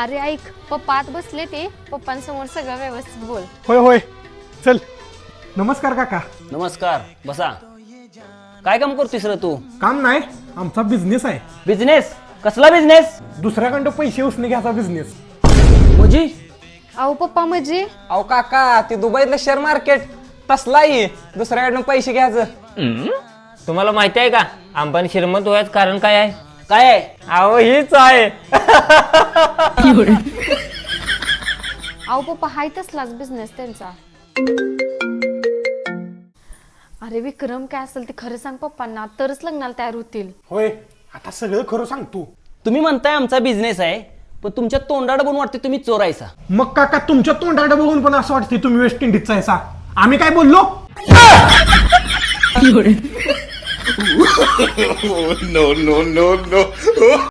अरे ऐक, पप्पा आत बसले ते, पप्पांसमोर सगळं व्यवस्थित बोल. होय होय चल. नमस्कार काका. नमस्कार, बसा. काय काम करतोयस रे तू? काम नाही, आमचा बिझनेस आहे. बिझनेस? कसला बिझनेस? दुसऱ्याकडं पैसे उसने घ्यायचा बिझनेस. म्हणजे? अहो पप्पा म्हणजे अहो काका ते दुबईतलं शेअर मार्केट तसलाही दुसऱ्याकडनं पैसे घ्यायचं. तुम्हाला माहिती आहे का अंबानी श्रीमंत व्हायचं कारण काय आहे? काय आहे? अहो हीच आहे. अहो पप्पा हाय तसलाच बिझनेस त्यांचा. अरे विक्रम, काय असेल ते खरं सांग पप्पांना, तरच लग्नाला तयार होतील. होय, आता सगळं खरं सांगतो. तुम्ही म्हणताय आमचा बिझनेस आहे, पण तुमच्या तोंडाड बनून वाटते तुम्ही चोरायचा. मग काका तुमच्या तोंडाकडे बघून पण असं वाटते तुम्ही वेस्ट इंडिजचा आहे सा. आम्ही काय बोललो? no, no, no, no.